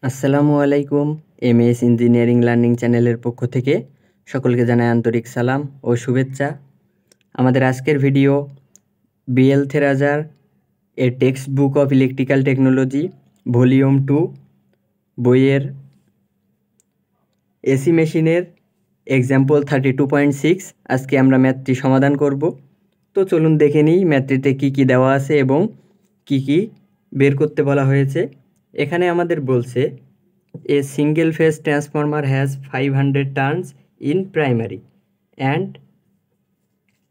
আসসালামু আলাইকুম। MS engineering learning চ্যানেলের পক্ষ থেকে সকলকে জানাই আন্তরিক সালাম ও শুভেচ্ছা। আমাদের আজকের ভিডিও বিএল থেরাজার a textbook of electrical technology volume 2 বইয়ের এসি মেশিনের এক্সাম্পল 32.6 আজকে আমরা ম্যাথটি সমাধান করব। তো চলুন দেখে নিই ম্যাথটিতে কী কী দেওয়া আছে এবং কি কি বের করতে বলা হয়েছে। এখানে আমাদের বলছে a single phase transformer has 500 turns in primary and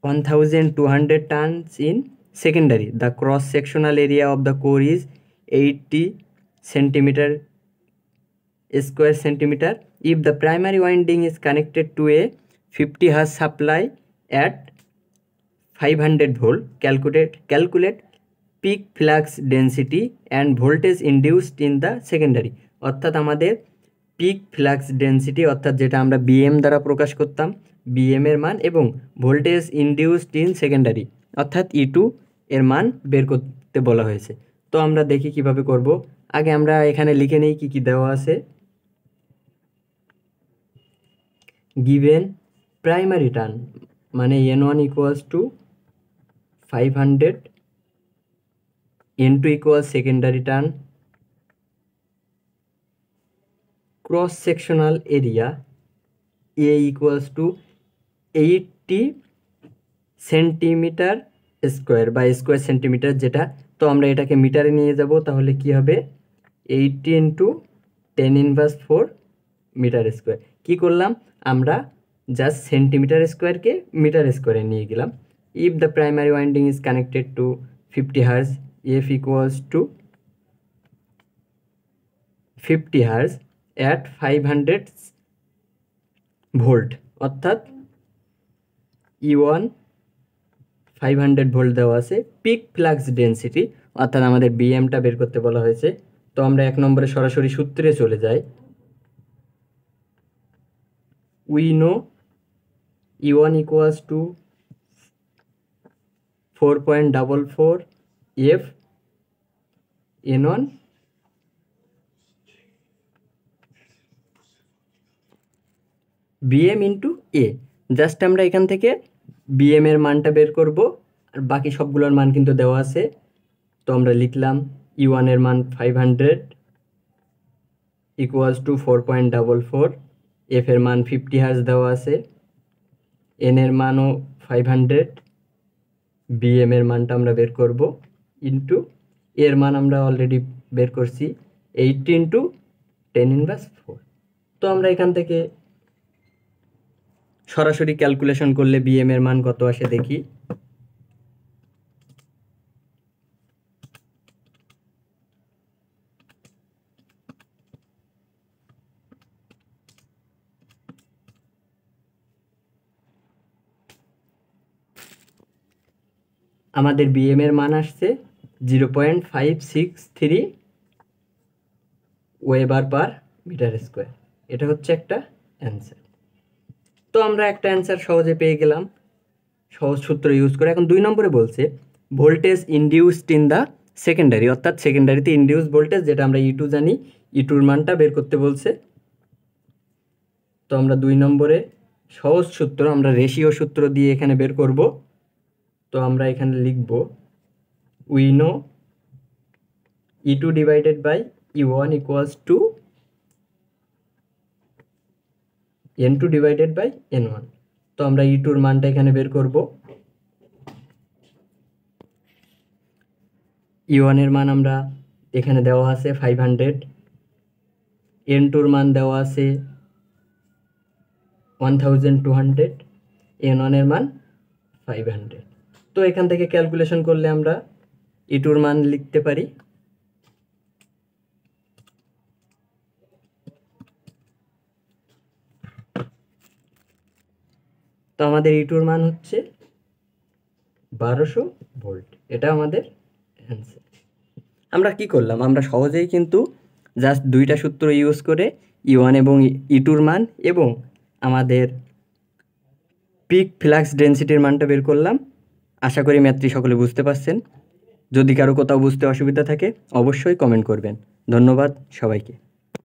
1200 turns in secondary. The cross sectional area of the core is 80 centimeter square centimeter. If the primary winding is connected to a 50 hertz supply at 500 volt, calculate peak flux density and voltage induced in the secondary. অর্থাৎ আমাদের pick flux density অর্থাৎ যেটা আমরা BM দ্বারা প্রকাশ করতাম, BM এর মান এবং ভোল্টেজ ইনডিউসড ইন সেকেন্ডারি অর্থাৎ E2 এর মান বের করতে বলা হয়েছে। তো আমরা দেখি কিভাবে করব। আগে আমরা এখানে লিখে নেই কি কি দেওয়া আছে। গিভেন প্রাইমারি টার্ন মানে N1 equals to 500, N2 equals secondary turn, cross sectional area A equals to 80 centimetre square বা স্কোয়ার সেন্টিমিটার যেটা, তো আমরা এটাকে মিটারে নিয়ে যাব, তাহলে কি হবে 80 ইন্টু 10⁻⁴ মিটার স্কোয়ার। কী করলাম আমরা জাস্ট সেন্টিমিটার স্কোয়ারকে মিটার স্কোয়ারে নিয়ে গেলাম। If the primary winding is connected to 50 hertz, F equals to 50 hertz at 500 volt অর্থাৎ E1 500 ভোল্ট দেওয়া আছে। পিক ফ্লাক্স ডেন্সিটি অর্থাৎ আমাদের বিএমটা বের করতে বলা হয়েছে। তো আমরা 1 নম্বরে সরাসরি সূত্রে চলে যাই। We know E1 equals to 4.44 F N1 BM into A. Just আমরা এখান থেকে বিএম এর মানটা বের করব, আর বাকি সবগুলোর মান কিন্তু দেওয়া আছে। তো আমরা লিখলাম E1 এর মান 500 ইকুয়ালস টু 4.44, এফ এর মান 50 হার্জ দেওয়া আছে, এন এর মানও 500, বিএম এর মানটা আমরা বের করব ইন্টু এর মান আমরা অলরেডি বের করছি 80 ইন্টু 10⁻⁴। তো আমরা এখান থেকে সরাসরি ক্যালকুলেশন করলে বিএম এর মান কত আসে দেখি। আমাদের বিএম এর মান আসছে 0.563 ওয়েবার পার মিটার স্কোয়ার। এটা হচ্ছে একটা অ্যান্সার। তো আমরা একটা অ্যান্সার সহজে পেয়ে গেলাম সহজ সূত্র ইউজ করে। এখন 2 নম্বরে বলছে voltage induced in the secondary অর্থাৎ সেকেন্ডারিতে ইনডিউস ভোল্টেজ যেটা আমরা E2 জানি, E2 এর মানটা বের করতে বলছে। তো আমরা 2 নম্বরে সহজ সূত্র আমরা রেশিও সূত্র দিয়ে এখানে বের করব। তো আমরা এখানে লিখব we know E2 divided by E1 equals to N2 divided by N1। তো আমরা E2 এর মানটা এখানে বের করব। E1 এর মান আমরা এখানে দেওয়া আছে 500, N2 এর মান দেওয়া আছে 1200, N1 এর মান 500। তো এখান থেকে ক্যালকুলেশন করলে আমরা E2 এর মান লিখতে পারি। তো আমাদের E2 এর মান হচ্ছে 1200 ভোল্ট। এটা আমাদের অ্যান্সার। আমরা কি করলাম, আমরা সহজেই কিন্তু জাস্ট 2টা সূত্র ইউজ করে E1 এবং E2 এর মান এবং আমাদের পিক ফ্লাক্স ডেন্সিটির মানটা বের করলাম। আশা করি ম্যাথটি সকলে বুঝতে পারছেন। যদি কারো কোথাও বুঝতে অসুবিধা থাকে অবশ্যই কমেন্ট করবেন। ধন্যবাদ সবাইকে।